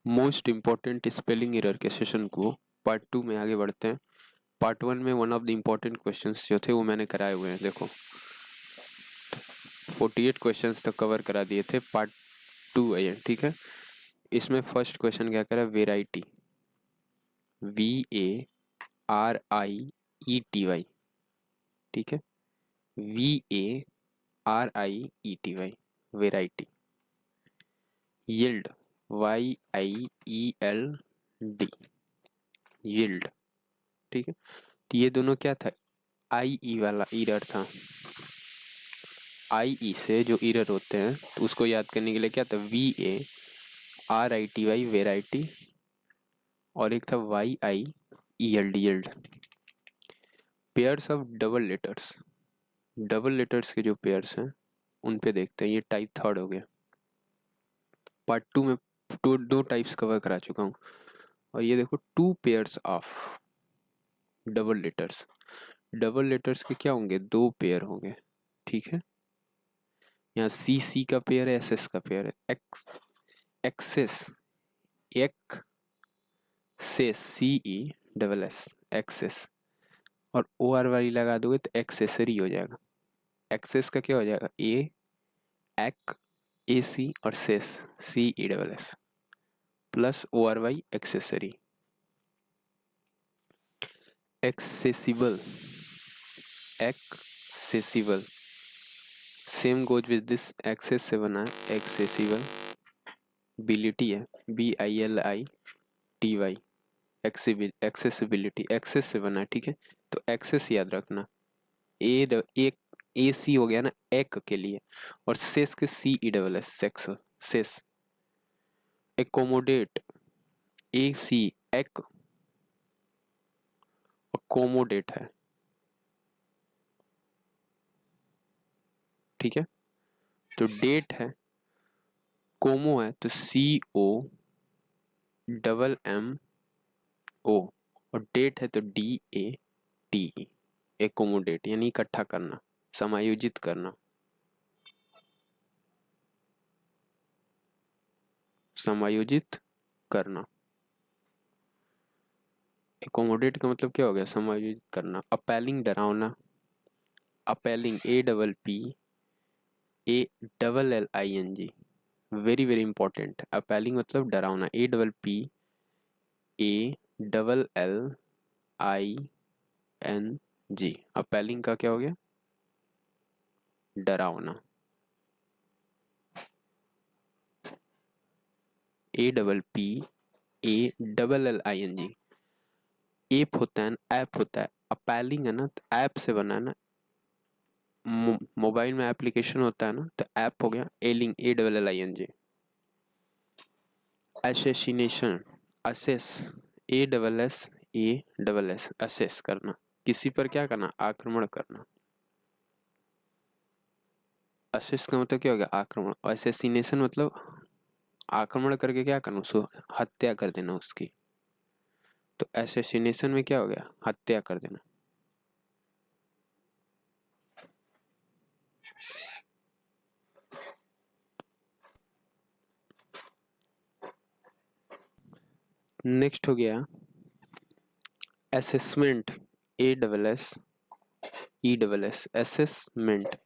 Most important spelling error के session को part 2 में आगे बढ़ते हैं। पार्ट 1 में one of the important questions जो थे वो मैंने कराए हुए हैं। देखो 48 क्वेश्चंस तक कवर करा दिए थे। पार्ट 2 है ये, ठीक है। इसमें फर्स्ट क्वेश्चन क्या करा, वेराइटी, VARIETY, ठीक है, VARIETY, variety. Yield, YIELD, yield, ठीक है। तो ये दोनों क्या था, IE वाला एरर था। IE से जो एरर होते हैं तो उसको याद करने के लिए क्या था, VARITY, वेराइटी, और एक था YIELD, yield. Pairs of double letters, double letters के जो पेयर्स हैं उन पे देखते हैं। ये टाइप थर्ड हो गया। पार्ट 2 में दो टाइप्स कवर करा चुका हूँ। और ये देखो, two pairs of double letters, double letters के क्या होंगे, दो पेयर होंगे, ठीक है। यहाँ CC का पेयर है, SS का पेयर है, एक्सेस, एक से CESS, एक्सेस, और OR वाली लगा दोगे तो एक्सेसरी हो जाएगा। एक्सेस का क्या हो जाएगा, AC और cess CESS plus ORY, accessory. Accessible, accessible, same goes with this, access से बना है एक्सेसिबल। बिलिटी है, BILITY, एक्सेसिबिलिटी, एक्सेस से बना है, ठीक है। तो एक्सेस याद रखना। एक AC हो गया ना एक के लिए, और सेस के CESS, sex, cess. Accommodate, AC, एक, अकोमोडेट है, ठीक है। तो डेट है, कोमो है तो COMMO, और डेट है तो DATE, एकोमोडेट यानी इकट्ठा करना, समायोजित करना, समायोजित करना। एकोमोडेट का मतलब क्या हो गया, समायोजित करना। अपेलिंग, डरावना, appealing, APPALLING, very very important. Appealing मतलब डरावना, APPALLING। अपेलिंग का क्या हो गया, डरावना। APPALLING। एप होता है ना, ऐप होता है। अपेलिंग है ना, तो ऐप से बना है ना। मोबाइल में एप्लीकेशन होता है ना, तो ऐप हो गया। एलिंग, ALLING। Assassination, assess, ASSASS, assess करना, किसी पर क्या करना, आक्रमण करना। असेस का मतलब क्या हो गया, आक्रमण। असैसिनेशन मतलब आक्रमण करके क्या करना, उसको हत्या कर देना उसकी। तो असैसिनेशन में क्या हो गया, हत्या कर देना। नेक्स्ट हो गया असेसमेंट, ASSESS, असेसमेंट।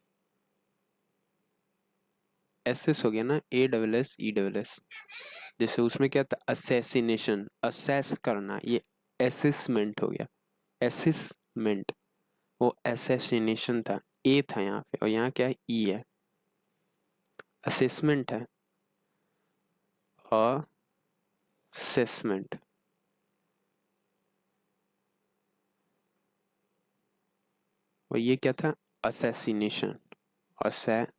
एसेस हो गया ना, ASSESS। जैसे उसमें क्या था, असैसिनेशन, असेस करना, ये असेसमेंट हो गया। असेसमेंट, वो असैसिनेशन था, ए था यहाँ पे, और यहाँ क्या है, ई है। असेसमेंट है, असेसमेंट। और ये क्या था, असैसिनेशन, असैसिनेशन।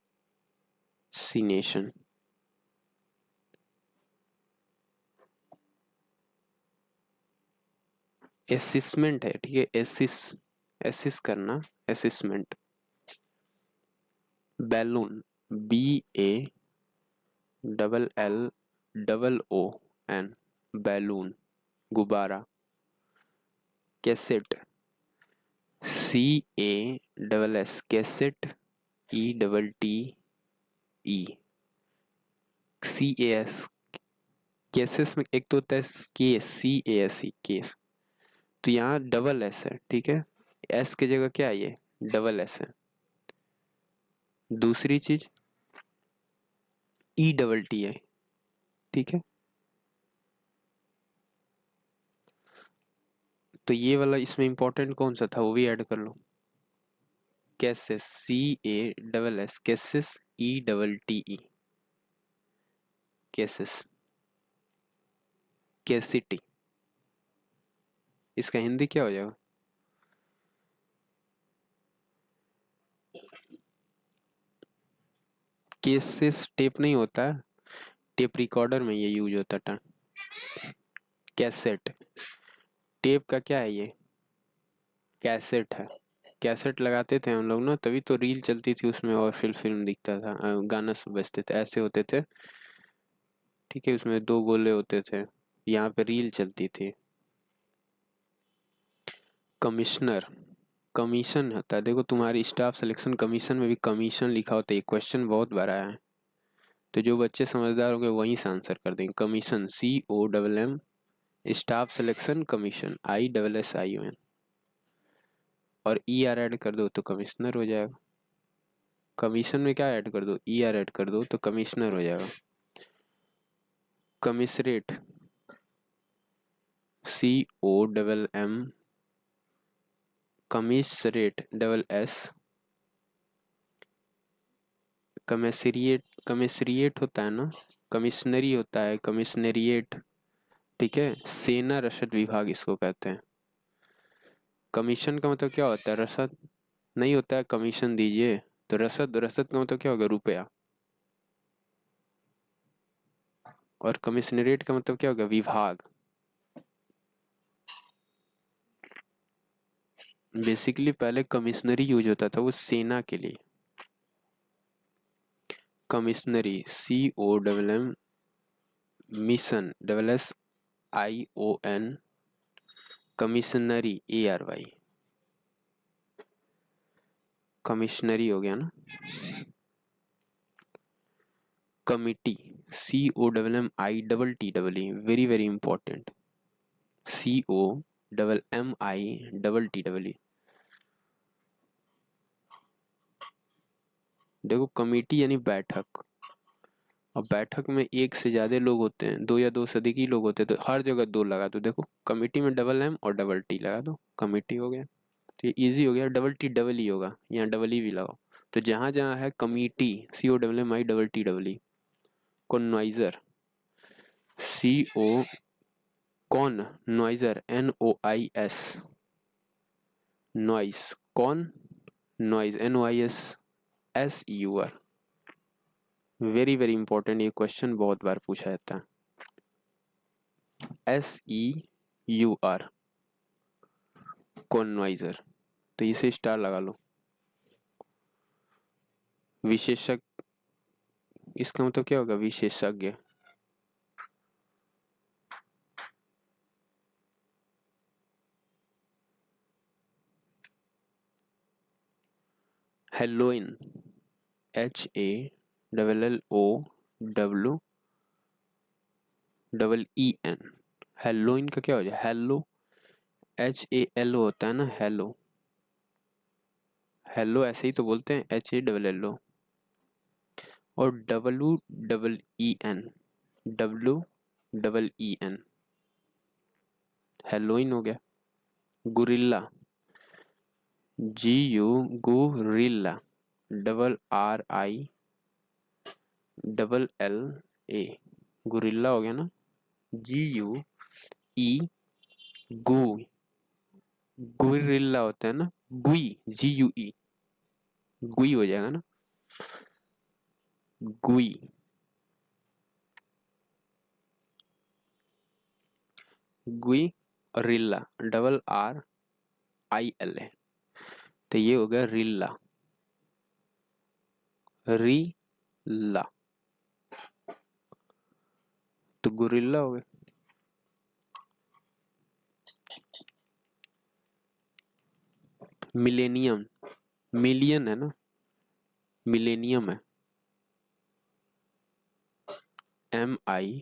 असेसमेंट है, ठीक है, एसिस करना, असेसमेंट। बैलून, BALLOON, बैलून, गुब्बारा। Cassette, CASS, cassette, ETTE, CAS, cases में एक तो होता है केस, CASE केस, तो यहाँ डबल एस है, ठीक है, एस की जगह क्या है, ये डबल एस है। दूसरी चीज ETT है, ठीक है, तो ये वाला इसमें इंपॉर्टेंट कौन सा था वो भी ऐड कर लो। कैसेस, CASS कैसेस, ETTE केसेस, केसिटी, इसका हिंदी क्या हो जाएगा? केसेस टेप नहीं होता है, टेप रिकॉर्डर में ये यूज होता है टर्म। कैसेट, टेप का क्या है ये, कैसेट है। कैसेट लगाते थे हम लोग ना, तभी तो रील चलती थी उसमें और फिर फिल्म दिखता था, गाना बजते थे, ऐसे होते थे, ठीक है, उसमें दो गोले होते थे, यहाँ पे रील चलती थी। कमिश्नर, कमीशन होता है, देखो तुम्हारी स्टाफ सिलेक्शन कमीशन में भी कमीशन लिखा होता है, ये क्वेश्चन बहुत बार आया है, तो जो बच्चे समझदार होंगे वहीं से आंसर कर देंगे। Commission, COMM, staff selection commission, ISSION, और ER ऐड कर दो तो कमिश्नर हो जाएगा। कमीशन में क्या ऐड कर दो, ER ऐड कर दो तो कमिश्नर हो जाएगा। कमिश्रेट, COMM, कमिश्रेट SS, कमिश्रिएट, कमिश्रिएट होता है ना, कमिश्नरी होता है, कमिश्नरिएट, ठीक है, सेना रसद विभाग इसको कहते हैं। कमीशन का मतलब क्या होता है, रसद नहीं होता है, कमीशन दीजिए, तो रसद, रसद का मतलब क्या होगा, रुपया, और कमिश्नरेट का मतलब क्या होगा, विभाग। बेसिकली पहले कमिश्नरी यूज होता था वो सेना के लिए। कमिश्नरी, COMM, मिशन, SSION, कमिश्नरी, ARY, कमिश्नरी हो गया ना। Committee, COMMITTE, very very important, COMMITTE। देखो कमेटी यानी बैठक, अब बैठक में एक से ज्यादा लोग होते हैं, दो या दो से अधिक ही लोग होते हैं, तो हर जगह दो लगा दो, देखो कमेटी में डबल M और डबल T लगा दो, कमेटी हो गया। तो ये इजी हो गया, डबल T डबल ई होगा, यहाँ डबल ई भी लगाओ, तो जहाँ जहाँ है committee, COMMITTE। Connoisseur, CO, con, नॉइजर, NOIS, नॉइस, कॉन, नॉइज, NOISSEUR। वेरी वेरी इंपॉर्टेंट, ये क्वेश्चन बहुत बार पूछा जाता है। SEUR, कॉन्वाइजर, तो इसे स्टार लगा लो। विशेषज्ञ, इसका मतलब क्या होगा, विशेषज्ञ। हेलोइन, HALLOWEEN, हेलोइन का क्या हो जाए, हेलो, HALO होता है ना, हेलो, हेलो ऐसे ही तो बोलते हैं, HALLO। और WEEN, हेलोइन हो गया। Guerrilla, GU, guerrilla, RILLA, guerrilla हो गया ना। GUE, गु, गुरिल्ला होता है ना, गुई, GUE, गुई हो जाएगा ना, गुई। गुई और रिल्ला, RRILA, तो ये हो गया रिल्ला, रिल्ला, तो गुरिल्ला हो गया। मिलेनियम, मिलियन है ना, मिलेनियम है, MILLENIUM,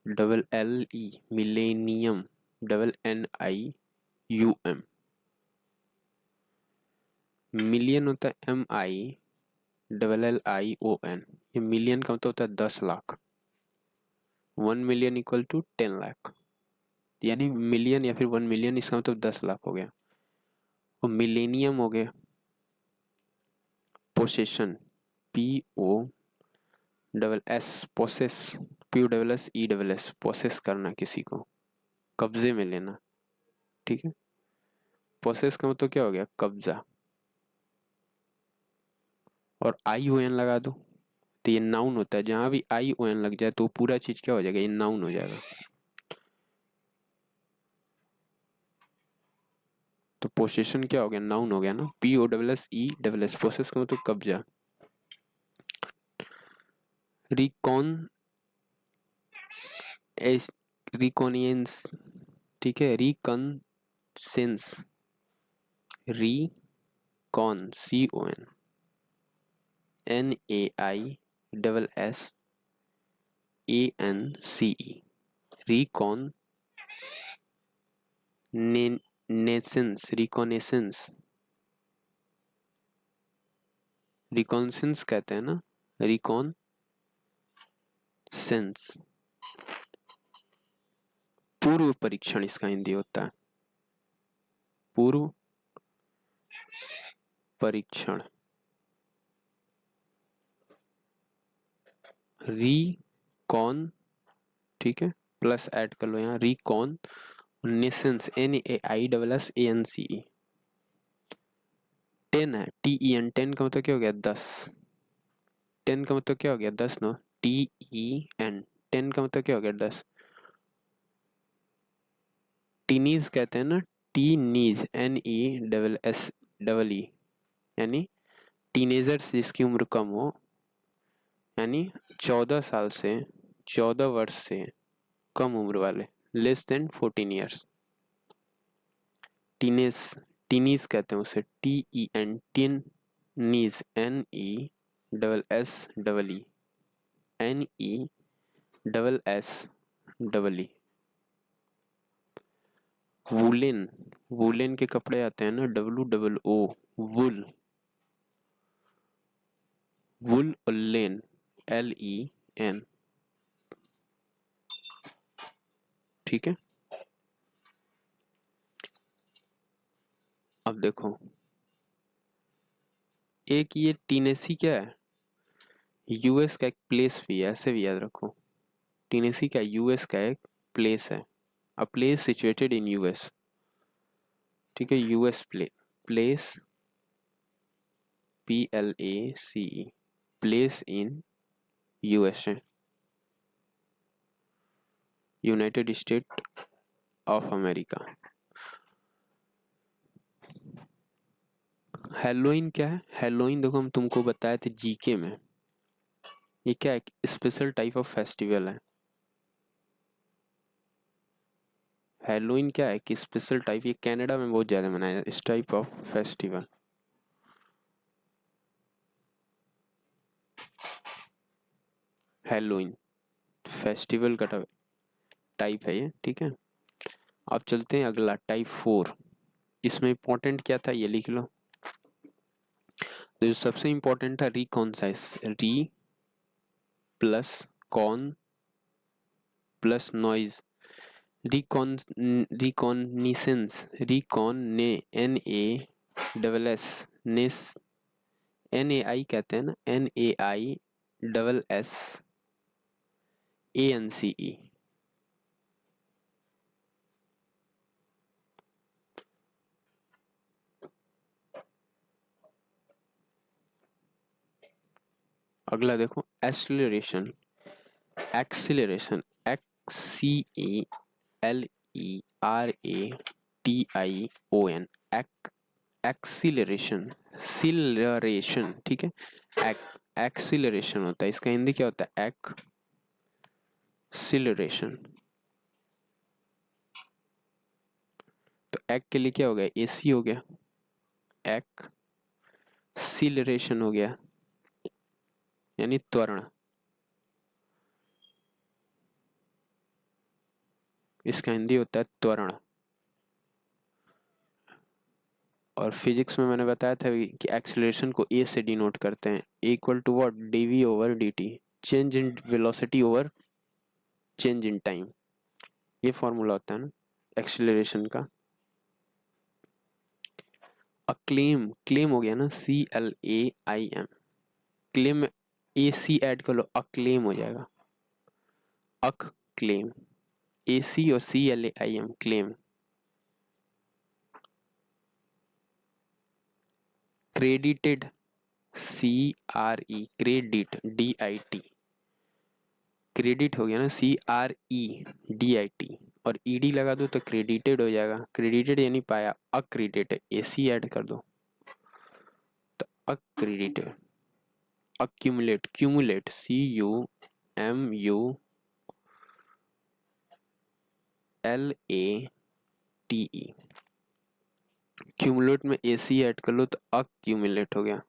double L E, millennium, double N I U M. Million होता है M I double L I O N. ये मिलियन का मतलब होता है 10 lakh. 1 million equal to 10 lakh, यानी मिलियन या फिर 1 मिलियन, इसका मतलब 10 लाख हो गया। और मिलेनियम हो गया possession, P O double S, possess, P O double S E double S, possess करना, किसी को कब्जे में लेना, ठीक है। पोसेस का मतलब क्या हो गया, कब्जा। और आई ओ एन लगा दो तो ये नाउन होता है। जहां भी आई ओ एन लग जाए तो पूरा चीज क्या हो जाएगा, ये नाउन हो जाएगा। तो पोसेशन क्या हो गया, नाउन हो गया ना, P O double S E double S, possess का मतलब कब्जा। रिकॉन एस, रिकॉनियंस, ठीक है, reconnaissance, recon, C O N N A I double S A N C E, reconnaissance, reconnaissance, reconnaissance कहते हैं ना, रिकॉन सेंस। पूर्व परीक्षण इसका हिंदी होता है, पूर्व परीक्षण। रिकॉन, ठीक है, प्लस ऐड कर लो यहाँ, reconnaissance, N A I double S A N C E. 10 है, टी ई एन, 10 का मतलब क्या हो गया, 10। 10 का मतलब क्या हो गया, 10 नो, टी ई एन, 10 का मतलब क्या हो गया, 10। टीनीज कहते हैं ना, Tennessee, N E double S double E, यानी टीनेजर्स जिसकी उम्र कम हो, यानी 14 साल से, 14 वर्ष से कम उम्र वाले, less than 14 years. Tennessee, Tennessee कहते हैं उसे, T E N, Tennessee, N E double S double E, N E double S double E. Woollen, woollen के कपड़े आते हैं ना, डब्लू डबल ओ, वुल, वुल और लेन, एल ई एन, ठीक है। अब देखो, एक ये टीनेसी क्या है, यूएस का एक प्लेस भी है, ऐसे भी याद रखो। टीनेसी का यूएस का एक प्लेस है, a place situated in US, ठीक है, US place, P L A C E, place in USA, United State of America. हेलोइन क्या है, हेलोइन देखो हम तुमको बताए थे जीके में, ये क्या है, स्पेशल टाइप ऑफ फेस्टिवल है। हेलोइन क्या है कि स्पेशल टाइप, ये कनाडा में बहुत ज़्यादा मनाया जाता है इस type of festival. Halloween festival का टाइप है ये, ठीक है। अब चलते हैं अगला, टाइप 4। इसमें इंपॉर्टेंट क्या था ये लिख लो। तो जो सबसे इंपॉर्टेंट था reconnaissance, re plus con plus noise, recon, reconnaissance, recon ने, एन ए डबल एस, नेस, एन ए आई कहते हैं ना, N A I double S A N C E. अगला देखो, acceleration, acceleration, X C E L E R A T I O N, acceleration, सिलरेशन, ठीक है, एक्सीलरेशन होता है, इसका हिंदी क्या होता है, एक्सीलरेशन। तो एक् के लिए क्या हो गया, एसी हो गया, एक्सीलरेशन हो गया, यानी त्वरण। इसका हिंदी होता है त्वरण। और फिजिक्स में मैंने बताया था कि एक्सेलरेशन को ए से डिनोट करते हैं, equal to what, dv over dt, change in velocity over change in time. ये फॉर्मूला होता है ना एक्सेलरेशन का। क्लेम, क्लेम हो गया ना, CLAIM, क्लेम में AC ऐड कर लो, अक्लेम हो जाएगा, अक क्लेम, AC और CLAIM claim. Credited, CRE, credit, DIT, credit हो गया ना, CREDIT, और ED लगा दो तो क्रेडिटेड हो जाएगा। क्रेडिटेड यानी पाया, अक्रेडिटेड, AC ऐड कर दो तो accredited. Accumulate, cumulate, CUMULATE, cumulate में AC ऐड कर लो तो अक्यूमुलेट हो गया।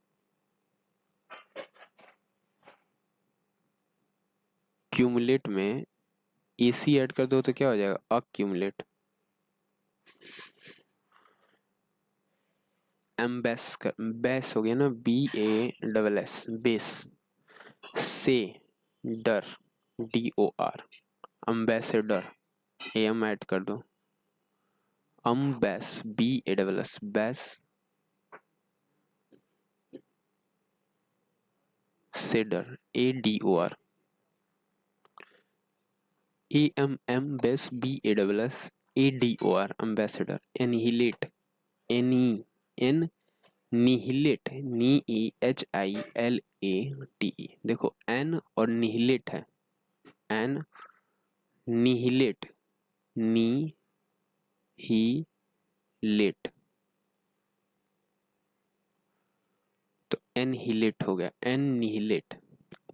क्यूमुलेट में AC ऐड कर दो तो क्या हो जाएगा, अक्यूमुलेट। एम्बेस कर, बेस हो गया ना, BASS, बेस, से डर, DOR, अम्बेसडर, AM ऐड कर दो, अम्बेस, BASS, बेस सेडर, ADOR, AMM, बेस, BASS, ADOR, अम्बेसडर। एनिहिलेट, निहिलेट, NIHILATE, देखो N और निहिलेट है, N निहिलेट, निहिलेट, तो एनहिलेट हो गया, एनहिलेट।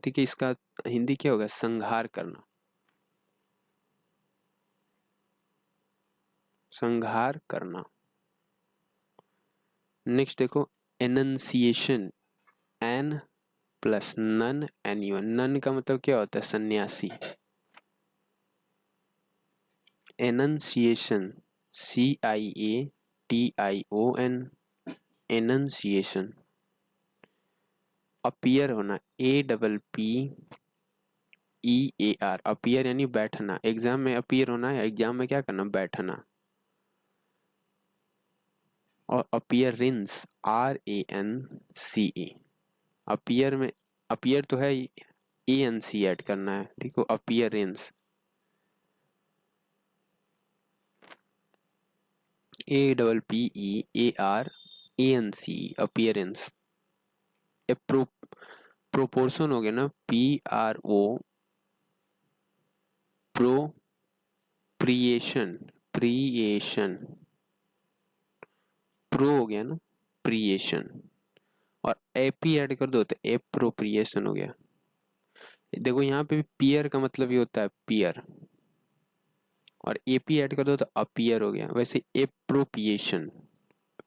ठीक है, इसका हिंदी क्या होगा, संहार करना, संहार करना। नेक्स्ट देखो, enunciation, N plus nun, NUN, nun का मतलब क्या होता है, सन्यासी। Enunciation, CIATION, enunciation. अपीयर होना, APPEAR, अपीयर यानी बैठना। एग्जाम में अपीयर होना है, एग्जाम में क्या करना, बैठना। और अपीयरेंस, RANCE, अपीयर में, अपीयर तो है, ANC ऐड करना है, देखो अपीयरेंस, APPEARANCE, अपीयरेंस। प्रोपोर्शन हो गया ना, प्रोप्रिएशन, प्रिएशन, प्रो हो गया ना, प्रिएशन, और AP ऐड कर दो तो एप्रोप्रिएशन हो गया। देखो यहाँ पे पियर का मतलब ये होता है पियर, और AP ऐड कर दो तो अपीयर हो गया। वैसे एप्रोप्रिएशन,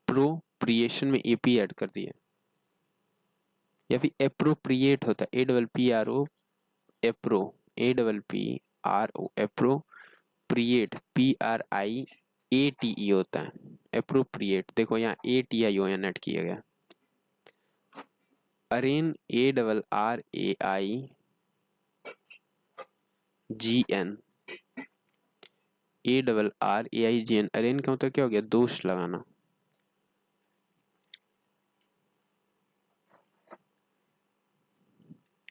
प्रोप्रिएशन में AP ऐड कर दिया, या फिर एप्रोप्रिएट होता है, APPRO, appro, APPRO, appropriate, PRIATE होता है, एप्रोप्रिएट। देखो यहाँ ATION ऐड किया गया। अरेन, ARRAIGN, ARRAIGN, अरेन का मतलब क्या हो गया, दोष लगाना।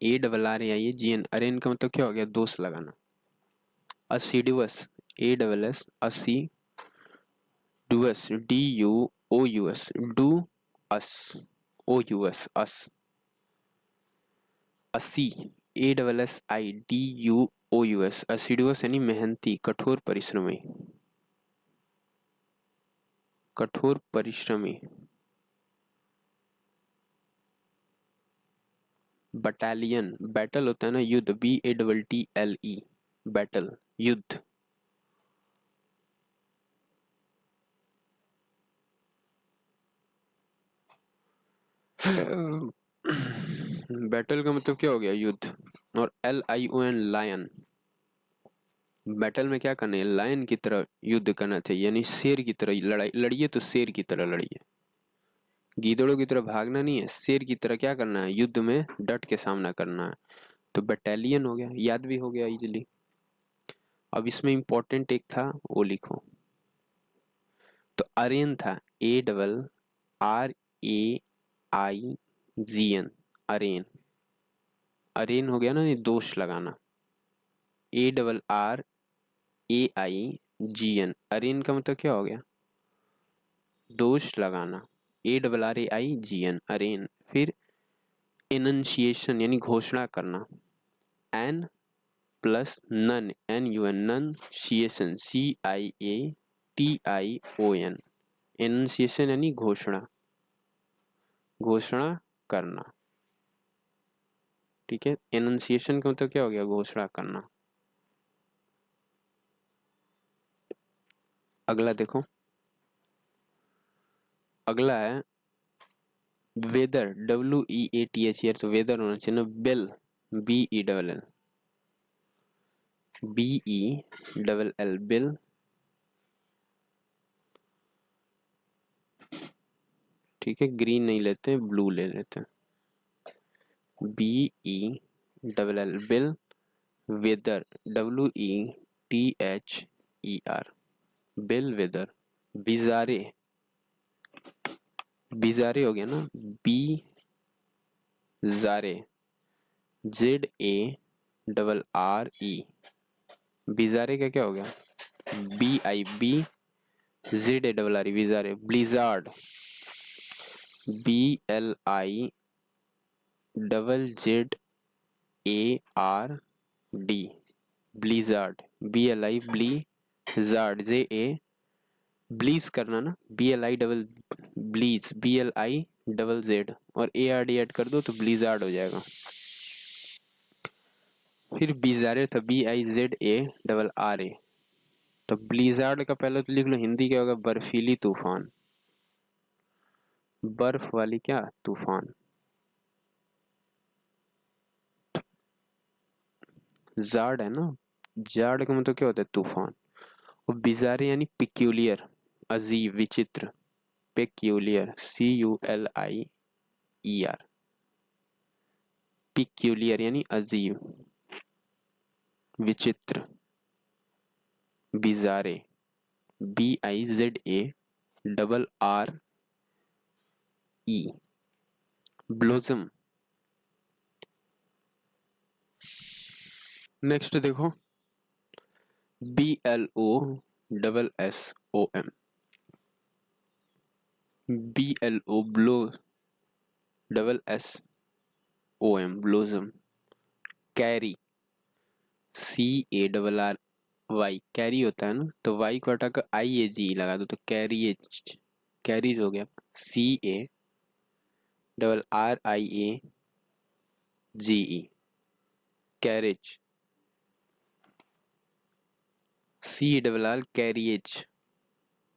ARRAIGN, अरेन का मतलब क्या हो गया, दोष लगाना। असिडुअस, ASS, असी डुअस, DUOUS, डू अस, OUS, अस। अस्सी, ASSIDUOUS, असिडुअस यानी मेहनती, कठोर परिश्रमी, कठोर परिश्रमी। बटालियन, बैटल होता है ना, युद्ध, BATTLE, बैटल, युद्ध। बैटल का मतलब क्या हो गया, युद्ध। और LION, लायन, बैटल में क्या करना है, लायन की तरह युद्ध करना चाहिए, यानी शेर की तरह लड़ाई लड़िए, तो शेर की तरह लड़िए, गीदड़ों की तरह भागना नहीं है, शेर की तरह क्या करना है, युद्ध में डट के सामना करना है। तो बटालियन हो गया, याद भी हो गया इजीली। अब इसमें इंपॉर्टेंट एक था, वो लिखो। तो अरेन था, ARAIGN, अरेन। अरेन हो गया ना, ये दोष लगाना। ARRAIGN, अरेन का मतलब क्या हो गया, दोष लगाना। ARRAIGN, अरेन। फिर इनंशिएशन यानी घोषणा करना। N plus nun, NUN, nun, शिएशन, CIATION, एनुंसिएशन यानी घोषणा, घोषणा करना। ठीक है, एनुंसिएशन का मतलब क्या हो गया, घोषणा करना। अगला देखो, अगला है वेदर, WEATHER, तो वेदर होना चाहिए ना, बेल, BELL, BELL, बिल। ठीक है, ग्रीन नहीं लेते हैं, ब्लू ले लेते हैं, BELL, bell. Wether, WETHER, bell wether. Bizarre, bizarre हो गया ना, बी जारे, ZARRE, बिजारे का क्या हो गया, BIBZARRE, बिजारे। Blizzard, BLIZZARD, blizzard, BLI ब्लीजार्ड, JA ब्लीज करना ना, ब्लीज, BLIZZ, और ARD ऐड कर दो तो ब्लिजार्ड हो जाएगा। फिर बिजारे था, BIZARRA, तो ब्लिजार्ड का पहले तो लिख लो, हिंदी क्या होगा, बर्फीली तूफान, बर्फ वाली क्या, तूफान। जार्ड है ना, जार्ड का मतलब क्या होता है, तूफान। और बिजारे यानी पिक्यूलियर, अजीब, विचित्र, पेक्यूलियर, CULIER, पिक्यूलियर यानी अजीब, विचित्र। बिजारे, BIZARRE, ब्लोजम। नेक्स्ट देखो, BLOSSOM, BLO blow, SSOM, blossom. Carry, CARRY, carry होता है ना, तो वाई को हटाकर IAG लगा दो तो कैरिएज, कैरीज हो गया। CARRIAGE, carriage. CARRIAGE,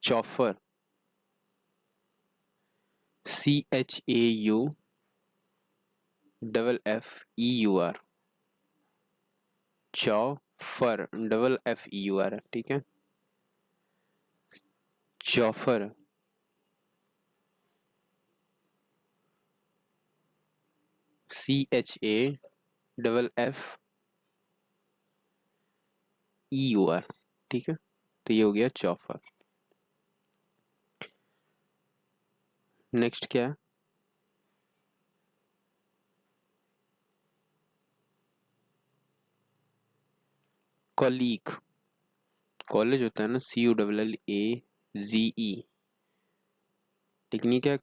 चौफर। CHAUFFEUR, चौफर, FFEUR, ठीक है, चौफर। CHAFFEUR, ठीक है, तो ये हो गया चौफर। नेक्स्ट क्या है, कॉलीग, कॉलेज होता है ना, CULLAGE, लेकिन ये क्या,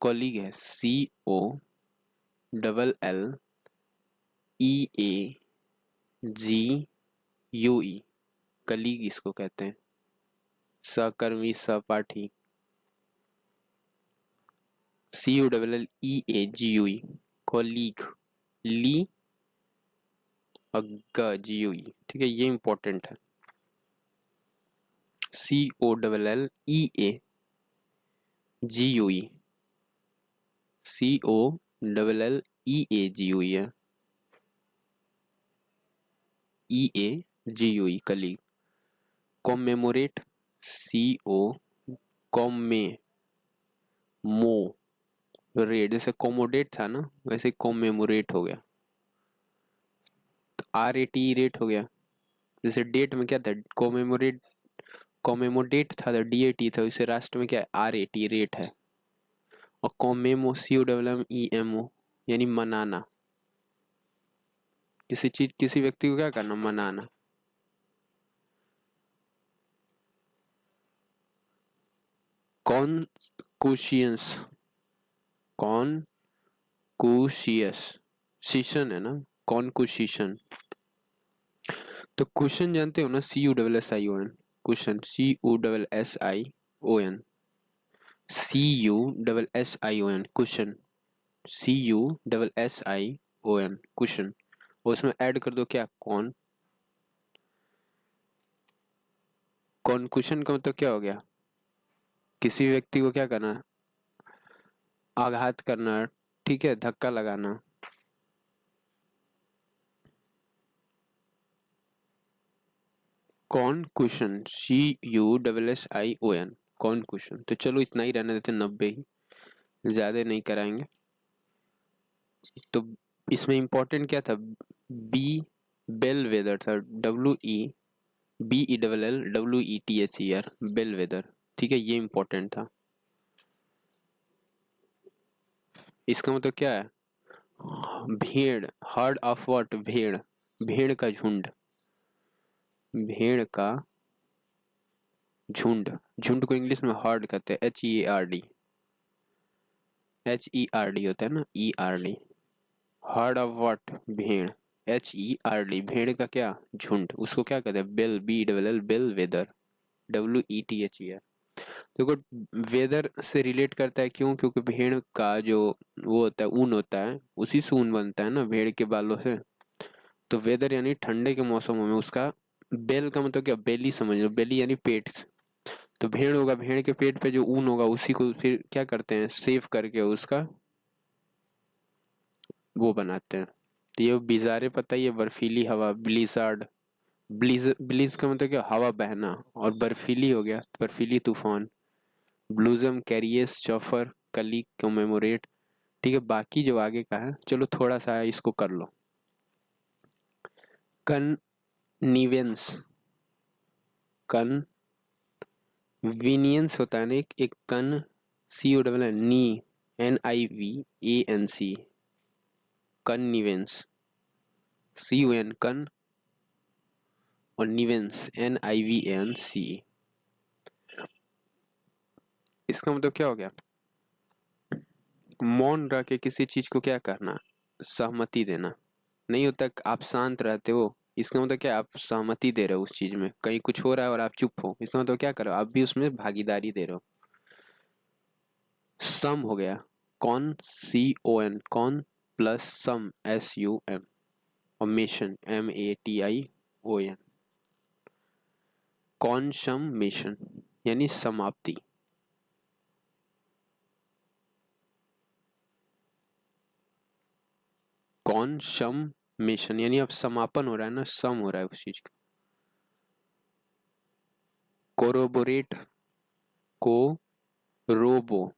कॉलीग है, COLLEGUE, कलीग इसको कहते हैं, सहकर्मी, सहपाठी। CULLEAGUE, कॉलीग, ली और GUE, ठीक है, ये इंपॉर्टेंट है। COLLEAGUE, COLLEAGUE है, EAGUE, कलीग। कॉमेमोरेट, CO कॉमे मो रेट, जैसे कोमोडेट था ना वैसे कॉमेमोरेट हो गया, तो RAT रेट हो गया। जैसे डेट में क्या था, कॉमेमोरेट, कॉमेमोडेट था तो DAT था, इसे राष्ट्र में क्या है, RAT रेट है। और कॉमेमो, COMMEMO यानी मनाना, किसी चीज किसी व्यक्ति को क्या करना, मनाना। कॉन्कुशियस, कॉन्कुशियस शीशन है ना, कॉन्कुशिशन। तो क्वेश्चन जानते हो ना, CUSSION, question CUSSION, CUSSION question, CUSSION question. और उसमें ऐड कर दो क्या, कौन, कौन क्वेश्चन का मतलब क्या हो गया, किसी व्यक्ति को क्या करना, आघात करना, ठीक है, धक्का लगाना। कौन क्वेश्चन, CUSSION कौन क्वेश्चन। तो चलो इतना ही रहने देते, 90 ही, ज्यादा नहीं कराएंगे। तो इसमें इंपॉर्टेंट क्या था, बी बेल वेदर था, WEBELLWETHER बेल वेदर, ठीक है, ये इंपॉर्टेंट था। इसका मतलब क्या है, भेड़, हर्ड ऑफ व्हाट, भेड़, भेड़ का झुंड, भेड़ का झुंड, झुंड को इंग्लिश में हर्ड कहते हैं, HERD होता है ना, ERD, हर्ड ऑफ व्हाट, भेड़, HERD भेड़ का क्या, झुंड, उसको क्या कहते हैं, bell, BELL bell wether, WETHER। देखो वेदर से रिलेट करता है, क्यों, क्योंकि भेड़ का जो वो होता है, ऊन होता है, उसी से ऊन बनता है ना, भेड़ के बालों से। तो वेदर यानी ठंडे के मौसमों में उसका, बेल का मतलब क्या, बेली समझ लो, बेली यानी पेट। तो भेड़ होगा, भेड़ के पेट पे जो ऊन होगा उसी को फिर क्या करते हैं, सेव करके उसका वो बनाते हैं। तो ये बिजारे, पता ही है, बर्फीली हवा, ब्लिजार्ड, ब्लीज का मतलब क्या, हवा बहना, और बर्फीली हो गया, बर्फीली तूफान, ब्लूजम, कैरियस, चौफर, कली, कमेमोरेट। ठीक है, बाकी जो आगे का है चलो थोड़ा सा है, इसको कर लो। कन्वीनियंस, कन्वीनियंस होता है ना, एक कन, CONN, NIVANC, कन्वीनियंस, CON कन, और निवेंस, NIVANC। इसका मतलब क्या हो गया, मौन रह के किसी चीज को क्या करना, सहमति देना। नहीं होता आप शांत रहते हो, इसका मतलब क्या, आप सहमति दे रहे हो उस चीज में, कहीं कुछ हो रहा है और आप चुप हो, इसका मतलब क्या करो, आप भी उसमें भागीदारी दे रहे हो। सम हो गया, कौन, CON कौन, प्लस सम, SUM, और मेशन, MATION, कॉन्समेशन यानी समाप्ति। कॉन्समेशन यानी अब समापन हो रहा है ना, सम हो रहा है उस चीज का। कोरोबोरेट, को रोबो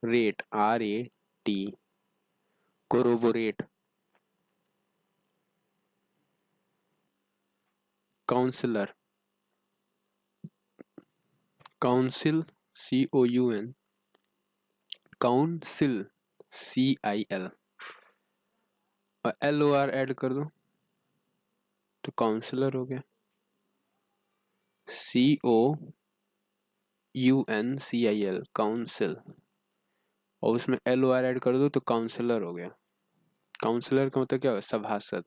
rate, RAT, corroborate. Counsellor, council, COUN, council, CIL, और LOR ऐड कर दो तो काउंसलर हो गया, COUNCIL काउंसिल, और उसमें LOR ऐड कर दो तो काउंसलर हो गया। काउंसलर का मतलब क्या होगा, सभासद।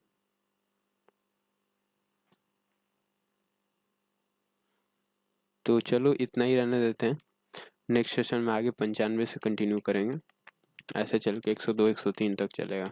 तो चलो इतना ही रहने देते हैं, नेक्स्ट सेशन में आगे 95 से कंटिन्यू करेंगे, ऐसे चल के 102 103 तक चलेगा।